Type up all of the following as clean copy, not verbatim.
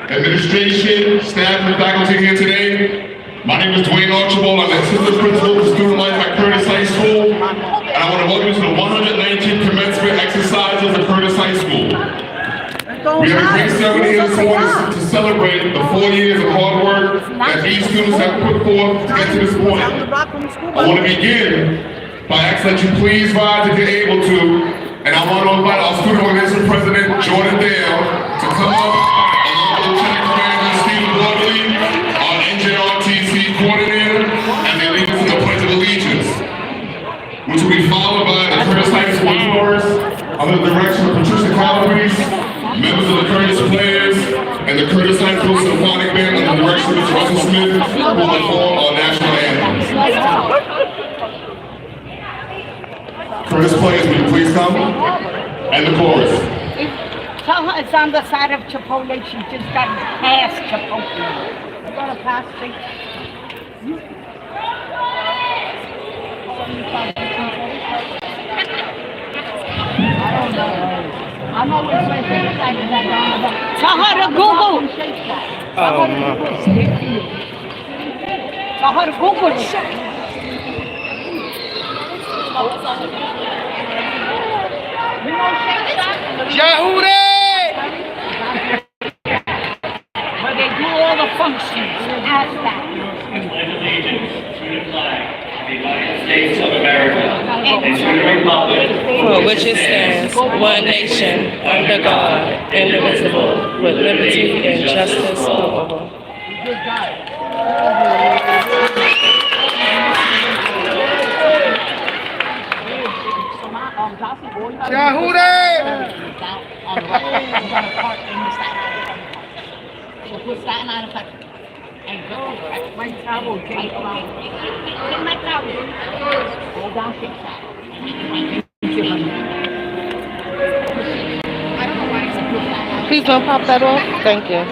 Administration, staff, and faculty here today. My name is Dwayne Archibald. I'm the assistant principal for student life at Curtis High School. And I want to welcome you to the 119th commencement exercises at Curtis High School. We have a great ceremony here this morning to celebrate the 4 years of hard work that these students have put forth to get to this point. I want to begin by asking that you please rise if you're able to. And I want to invite our student organization president, Jordan Dale, to come up. Our NJRTC coordinator, and they lead us in the Pledge of Allegiance, which will be followed by the Curtis High School chorus under the direction of Patricia Calabrese, members of the Curtis Players, and the Curtis High School Symphonic Band under the direction of Mr. Russell Smith, who will perform our national anthem. Curtis Players, will you please come? And the chorus. Tell her it's on the side of Chipotle. She just got past Chipotle. You got to pass it. I don't know. I'm always like that. Tell her to Google. Oh, no. Tell her to Google it. Yahuda! Where they do all the functions. Ask that. The United States of America and to the republic For which it stands, one nation, under God, indivisible, with liberty and justice for all. Yahuda! Staten Island Park. And go my towel, take my towel. Hold down 6 hours. Please don't pop that off. Thank you.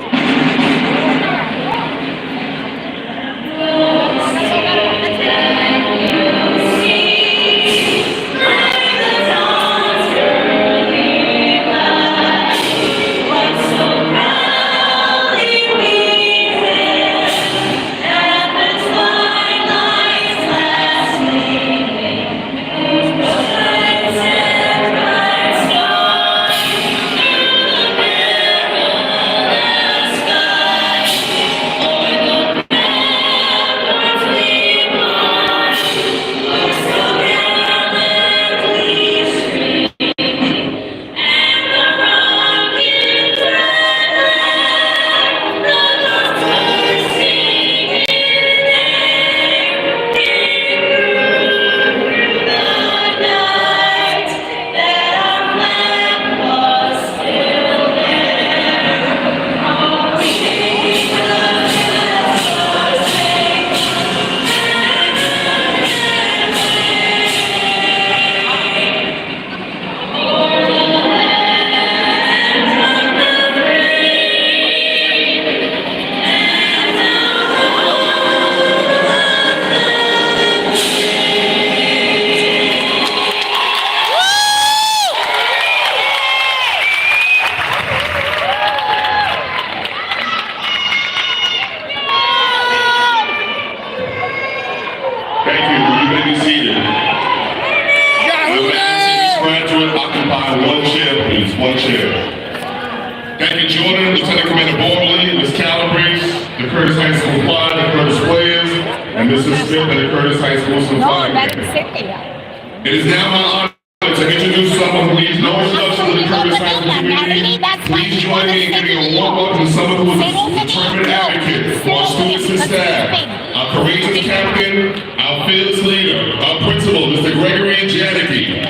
Thank you. You may be seated. Graduate, occupy one chair, please. One chair. Thank you, Jordan, Lieutenant Commander Borley, Ms. Calabrese, the Curtis High School Flag, the Curtis Players, and Mrs. Smith and the Curtis High School No, Flag. let him sit there. It is now my honor to introduce someone who needs no introduction to the Curtis High School community. Please join me in giving a warm welcome to someone who is a determined advocate for our students and staff, our courageous captain, our fearless leader, our principal, Mr. Gregory Janicki.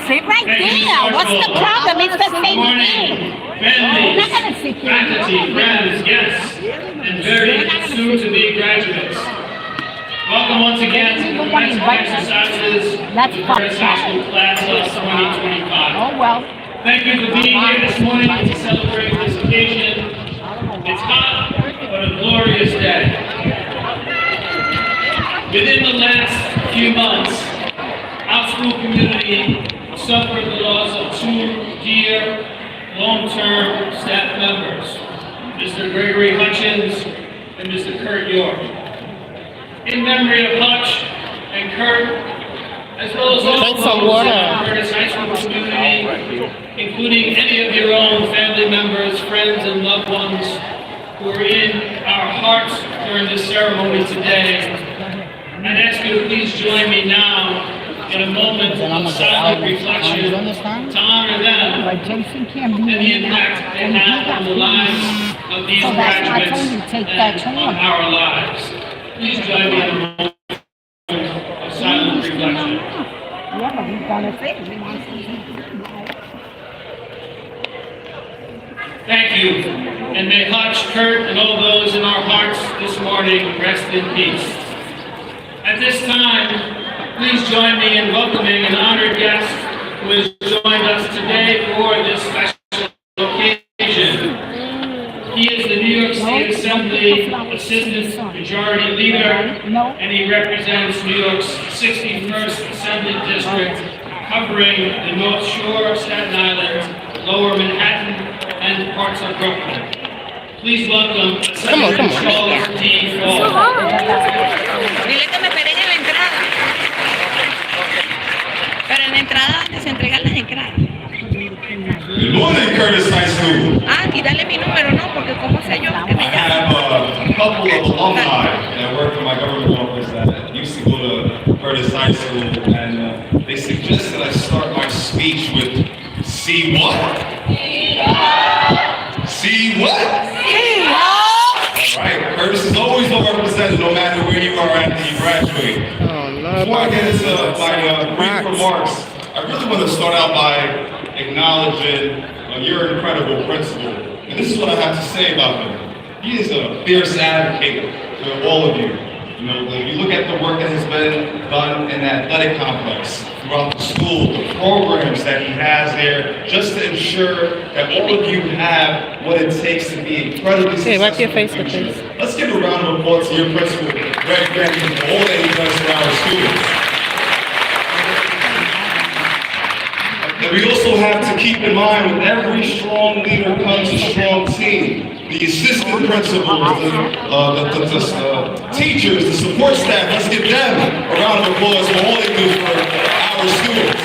Sit right there. What's the problem? It's the same thing. Families, Not gonna sit here. faculty, friends, guests, and very soon-to-be graduates. Welcome once again to the commencement exercises That's of the Curtis fun. High School Class of 2025. Oh, well. Thank you for being here this morning to celebrate this occasion. It's hot, but a glorious day. Within the last few months, our school community suffered the loss of two dear, long-term staff members, Mr. Gregory Hutchins and Mr. Kurt York. In memory of Hutch and Kurt, as well as all Drink those some in water. the Curtis High School community, including any of your own family members, friends, and loved ones who are in our hearts during this ceremony today, I'd ask you to please join me now in a moment of silent reflection to honor them But Jason can't be and the in and impact out. they had on the lives of these So that's why I graduates told you to take that and on tram. our lives. Please join me in a moment of silent reflection. Yeah, but he's gonna sit. He wants to sit. Thank you, and may Hutch, Kurt, and all those in our hearts this morning rest in peace. At this time, please join me in welcoming an honored guest who has joined us today for this special occasion. He is the New York State Assembly Assistant Majority Leader, and he represents New York's 61st Assembly District, covering the North Shore, Staten Island, Lower Manhattan, and parts of Brooklyn. Please welcome Senator Charles D. Fall. Dile que me esperen en la entrada. Pero en la entrada, donde se entregan las entradas. Good morning, Curtis High School. Ah, y dale mi número, ¿no? Porque ¿cómo sé yo que I me llama? have a couple of alumni that work for my government office that used to go to Curtis High School, and they suggested I start my speech with "See what? See what?" All right, Curtis is always well represented, no matter where you are after you graduate. Before I get into my brief remarks, I really want to start out by acknowledging your incredible principal. And this is what I have to say about him. He is a fierce advocate to all of you. You know, when you look at the work that has been done in the athletic complex, throughout the school, the programs that he has there, just to ensure that all of you have what it takes to be incredibly successful. Hey, wipe your face in the with future. this. Let's give a round of applause to your principal, Greg Benton, for all that he does for our students. And we also have to keep in mind, with every strong leader comes a strong team. The assistant principals, the teachers, the support staff, let's give them a round of applause for all they do for our students.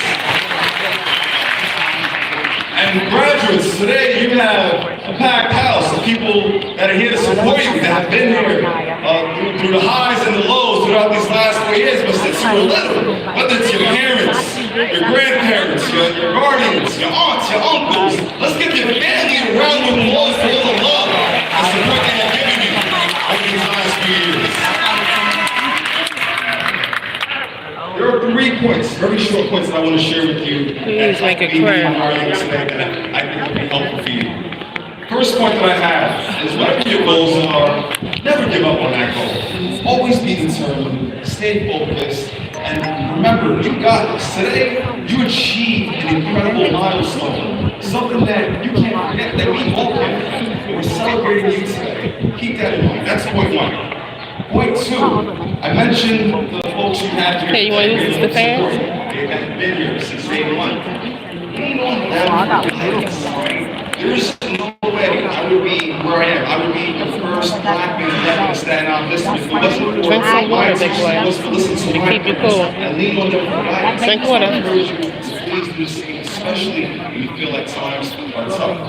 And graduates, today you have a packed house of people that are here to support you, that have been here through the highs and the lows throughout these last 4 years, but since you were little, whether it's your parents, your grandparents, your guardians, your aunts, your uncles, let's give your family a round of applause for all the love and support they have given you over these last few years. There are 3 points, very short points that I want to share with you. Please make it clear. That I think will be helpful for you. First point that I have is whatever your goals are, never give up on that goal. Always be determined, stay focused, and remember, you got this. Today, you achieved an incredible milestone, something that you can't forget, that we all can. We're celebrating you today. Keep that in mind. That's point 1. Point 2, I mentioned the folks you have here. Hey, you want to use this TheFfam? They have been here since day 1. Lean on them. There's no way I would be where I am. I would be the first black man ever to stand out listening. If it wasn't for Drink some water, my big teachers, boy. it was to listen to my Keep you parents cool. and lean on them for guidance. Drink water. I encourage you to please do the same, especially when you feel like times are tough.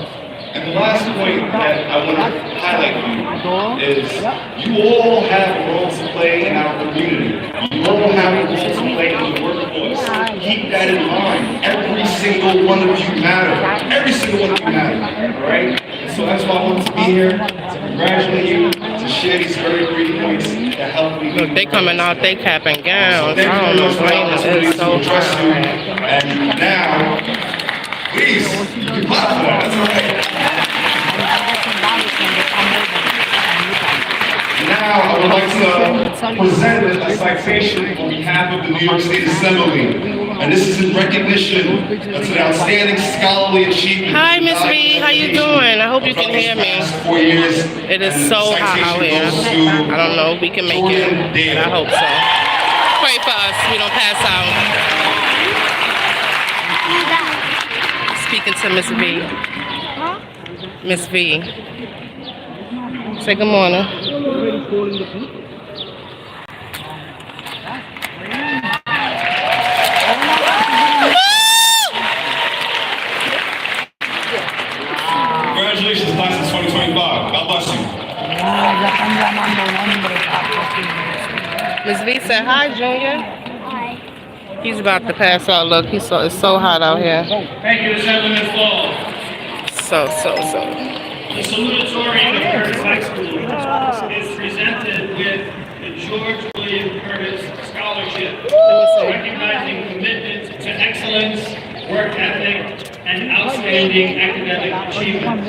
And the last point that I want to highlight for you is you all have a role to play in our community. You all have a role to play in the workforce. Keep that in mind. Every single one of you matter. Every single one of you matter. All right? And so that's why I wanted to be here, to congratulate you, to share these very great points that help me. Look, they coming out, they cap and gowns. Thank I you don't very know, much for the blame opportunity them. It's to so address you. hard. And now, please, you can clap for that. That's all right. Now, I would like to present a citation on behalf of the New York State Assembly. And this is in recognition of the outstanding scholarly achievement. Hi, Miss Reed. How you doing? I hope you can hear me. 4 years. It is so hot out here. I don't know if we can make it, but I hope so. Pray for us. We don't pass out. Speaking to Miss V. Miss V. Say good morning. Congratulations, class of 2025. God bless you. Miss V said hi, Junior. Hi. He's about to pass out. Look, it's so hot out here. Thank you, Assemblyman Fall. So. The salutatorian of Curtis High School is presented with the George William Curtis Scholarship, recognizing commitment to excellence, work ethic, and outstanding academic achievement.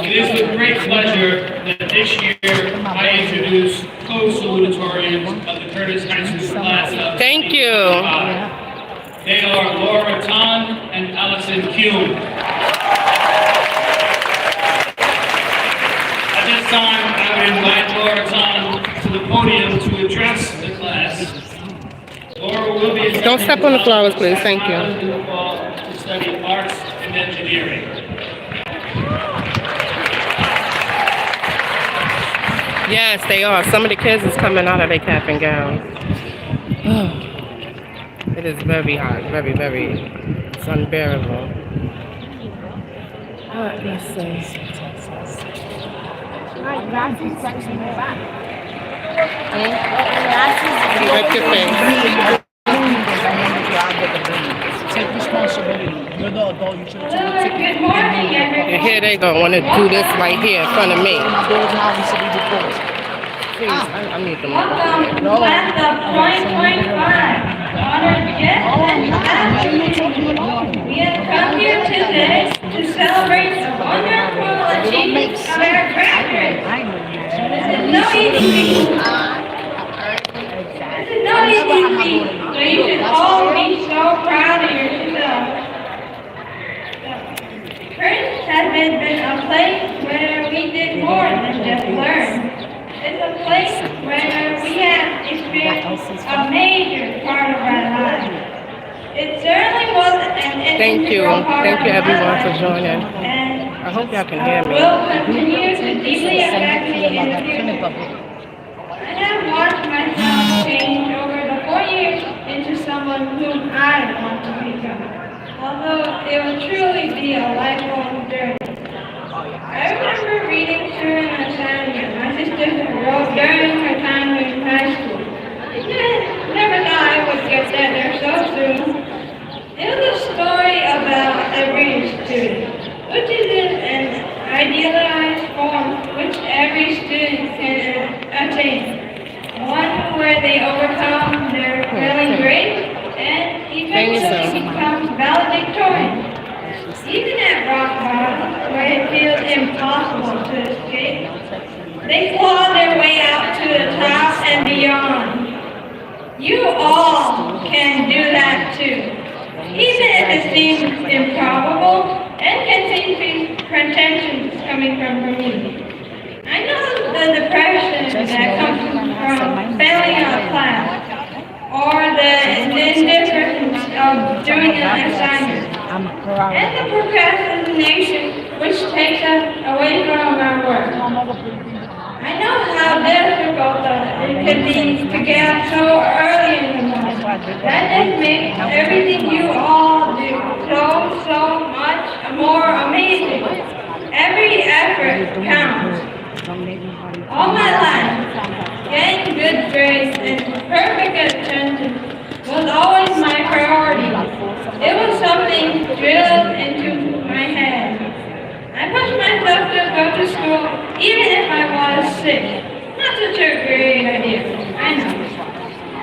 It is with great pleasure that this year I introduce co-salutatorians of the Curtis High School class of Thank you. 2025. They are Laura Tan and Allison Kuhn. At this time, I would invite Laura Tan to the podium to address the class. Laura will be Don't step on the flowers, please. Thank you. To study arts and engineering. Yes, they are. Some of the kids is coming out of their cap and gown. It is very hot. Very. It's unbearable. Let's see. Wipe your face. Take responsibility. You're the adult. You should take Good morning, everyone. And here they go. Want to do this right here in front of me. Please, I need them. Welcome to class of 2025. Honored guests and faculty. We have come here today to celebrate the wonderful achievements of our graduates. It is no easy This is not easy feat, so you should all be so proud of yourself. Church has been a place where we did more than just learn. It's a place where we have experienced a major part of our lives. It certainly wasn't an Thank you. integral part Thank you of my everyone for life, joining. and I hope y'all can hear me. will continue to deeply affect me in the future. I have watched myself change over the 4 years into someone whom I want to become, although it will truly be a lifelong journey. I remember reading through an assignment my sister wrote during her time in high school. Never thought I would get there so soon. It was a story about every student, which is an idealized form which every student can attain. One where they overcome their failing grades and eventually become valedictorian. Even at rock bottom, where it feels impossible to escape, they claw their way out to the top and beyond. You all can do that too, even if it seems improbable and can seem to be pretentious coming from me. I know the depression that comes from failing a class, or the indifference of doing an assignment, and the procrastination which takes us away from our work. I know how difficult it can be to get up so early in the morning. That just makes everything you all do so much more amazing. Every effort counts. All my life, getting good grades and perfect attendance was always my priority. It was something drilled into my head. I pushed myself to go to school even if I was sick. Not such a great idea, I know.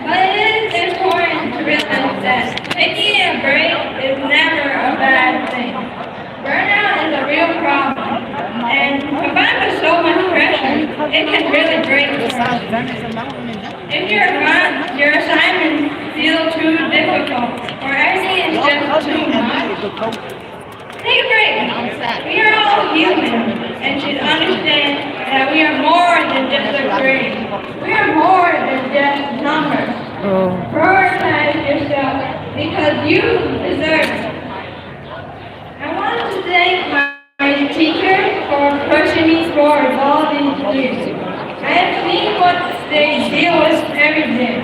But it is important to realize that taking a break is never a bad thing. Burnout is a real problem, and combined with so much pressure, it can really break you. If your assignments feel too difficult, or everything is just too much, take a break. We are all human and should understand that we are more than just a grade. We are more than just numbers. Prioritize yourself because you deserve it. I want to thank my teachers for pushing me forward all these years. I have seen what they deal with every day,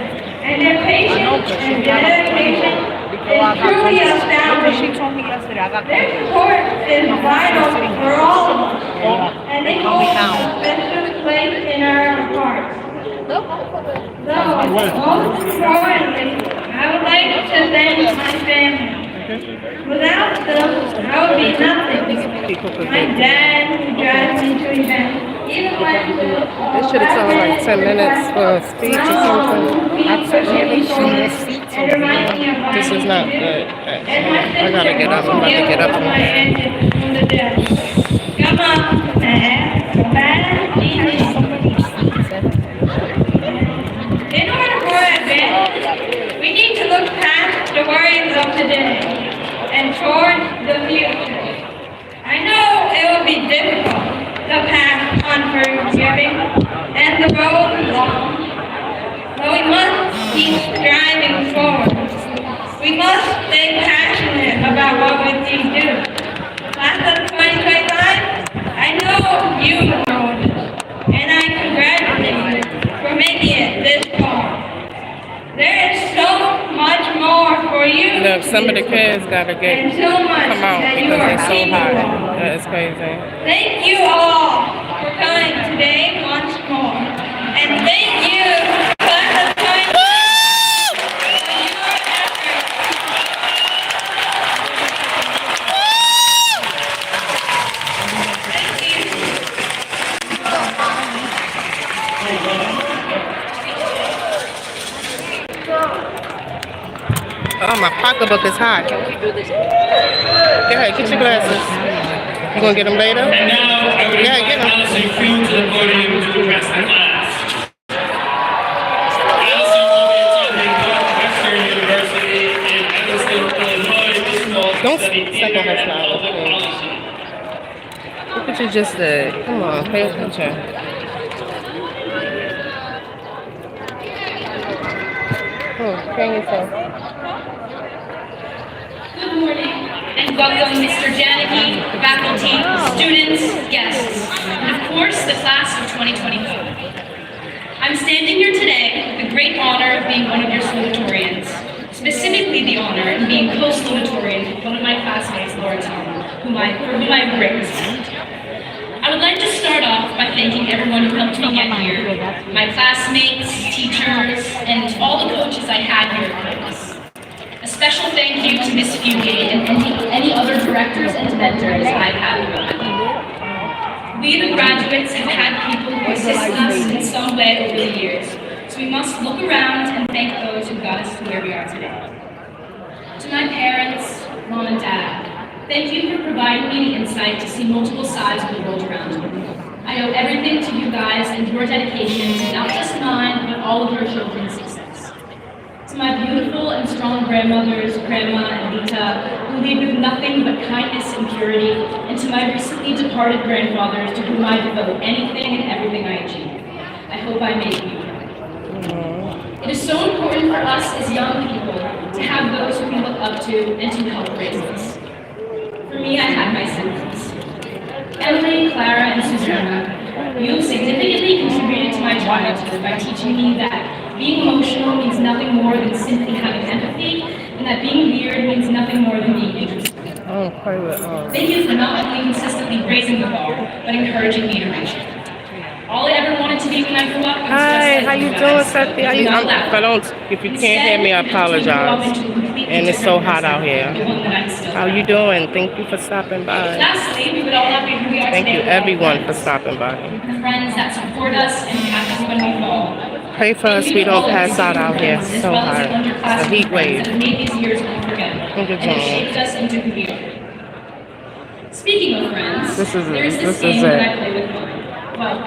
and their patience and dedication is truly astounding. She told me yesterday I got Their support is vital for all of us, and they hold a special place in our hearts. Though, most importantly, I would like to thank my family. Without them, I would be nothing. My dad, who drives me to events, even when They should have told like 10 minutes for a speech or something. This is not good. I gotta get up. I'm about to get up. Come on, bad genius. In order for advancement, we need to look past the worries of today and towards the future. I know it will be difficult, the path unforgiving and the road long, but we must keep striving forward. We must stay passionate about what we do. Class of 2025, I know you know this, and I congratulate you for making it this far. There is so much more for you. Look, some of the kids gotta and so much come out that you because are they're so capable hot. of. That is crazy. Thank you all for coming today once more. And thank you, class of 2025, for your efforts. Thank you. Oh, my pocketbook is hot. Go ahead, get your glasses. You gonna get them later? And now I would Yeah, invite get 'em. Allison Crew to the podium to address the class. just did. Come on, pay attention. Hang yourself. Good morning and welcome Mr. Janicki, faculty, students, guests, and of course the class of 2025. I'm standing here today with the great honor of being one of your salutatorians, specifically the honor of being co-salutatorian with one of my classmates, Laura Tom, for whom I have great respect. I would like to start off by thanking everyone who helped me get here, my classmates, teachers, and all the coaches I had here at campus. A special thank you to Ms. Fugate and any other directors and mentors I've had throughout. We, the graduates, have had people who assist us in some way over the years, so we must look around and thank those who got us to where we are today. To my parents, Mom and Dad, thank you for providing me the insight to see multiple sides of the world around me. I owe everything to you guys and your dedication to not just mine, but all of your children's success. To my beautiful and strong grandmothers, Grandma and Lita, who lead with nothing but kindness and purity, and to my recently departed grandfathers, to whom I devote anything and everything I achieve. I hope I make you proud. It is so important for us as young people to have those who we look up to and to help raise us. For me, I had my siblings. Emily, Clara, and Susanna, you have significantly contributed to my childhood by teaching me that being emotional means nothing more than simply having empathy, and that being weird means nothing more than being interested. Thank you for not only consistently raising the bar, but encouraging me to reach it. All I ever wanted to be when I grew up was Hi, just how you doing, Seth? If you can't hear me, I apologize. And it's so hot out here. How you doing? Thank you for stopping by. Lastly, we would all not be who we are Thank you, today everyone, for stopping by. the friends that support us and catch us when we fall. Pray for us we don't pass out out here. It's so hot. It's a heat wave. That have made these years unforgettable Look at and have that. shaped us into who we are. Speaking of friends, This is it. there's This this is game it. that I play with mine. Well,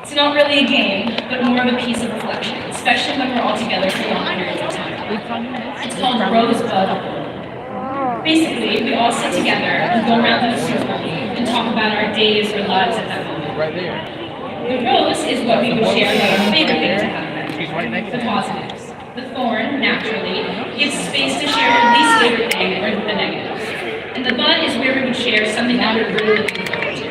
it's not really a game, but more of a piece of reflection, especially when we're all together for long periods of time. It's called Rosebud. Basically, we all sit together and go around in a circle and talk about our days or lives at that moment. The rose is what we would share about our favorite thing to happen, the positives. The thorn, naturally, gives space to share our least favorite thing or the negatives. And the bud is where we would share something that we're really looking forward to.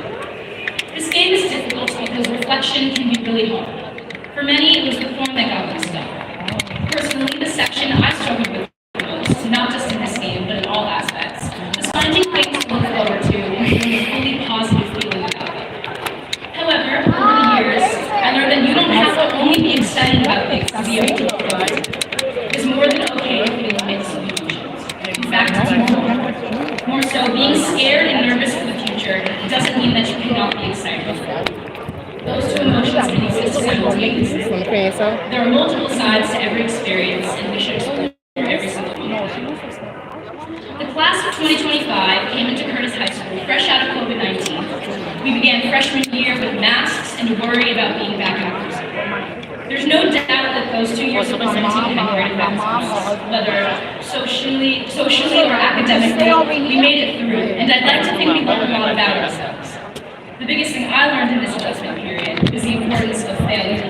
This game is difficult because reflection can be really hard. For many, it was the thorn that got me stuck. Personally, the section I struggled with the most, not just in this game, but in all aspects, was finding things to look forward to and feeling a fully positive feeling about it. However, over the years, I learned that you don't have to only be excited about things to be able to look forward to. It's more than okay to be in the midst of emotions. In fact, it's more so, being scared and nervous for the future doesn't mean that you cannot be excited. Those two emotions can exist simultaneously. There are multiple sides to every experience, and we should explore every single one. The class of 2025 came into Curtis High School fresh out of COVID-19. We began freshman year with masks and a worry about being back in person. There's no doubt that those 2 years of quarantine had great effects on us, whether socially or academically. We made it through, and I'd like to think we learned a lot about ourselves. The biggest thing I learned in this adjustment period is the importance of failure.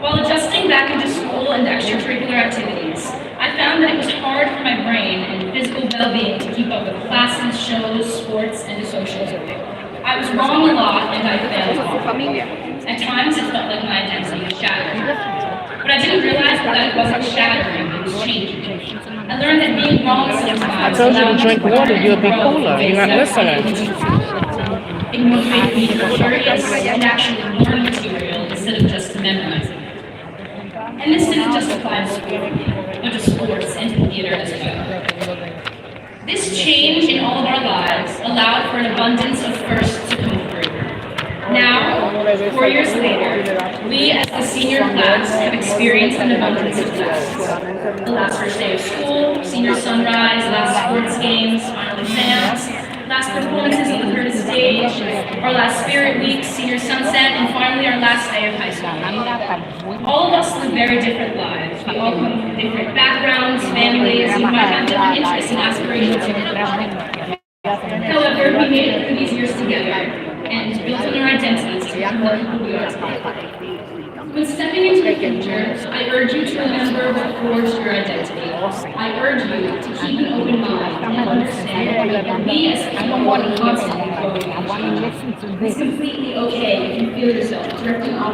While adjusting back into school and extracurricular activities, I found that it was hard for my brain and physical well-being to keep up with classes, shows, sports, and social living. I was wrong a lot, and I failed often. At times, it felt like my identity was shattered. But I didn't realize that it wasn't shattering, it was changing. I learned that being wrong sometimes I told you to drink water, you'll be cooler. You're not listening. It motivated me to be curious and actually learn material instead of just memorizing it. And this didn't just apply to school, but to sports and to theater as well. This change in all of our lives allowed for an abundance of firsts to come through. Now, 4 years later, we as the senior class have experienced an abundance of tests. The last first day of school, senior sunrise, last sports games, final exams, last performances on the Curtis stage, our last spirit week, senior sunset, and finally our last day of high school. All of us live very different lives. We all come from different backgrounds, families, and might have different interests and aspirations. However, we made it through these years together, and identity. When stepping into the future, I urge you to remember what forged your identity. I urge you to keep an open mind and understand that we as people are constantly growing and changing. It's completely okay if you feel yourself drifting off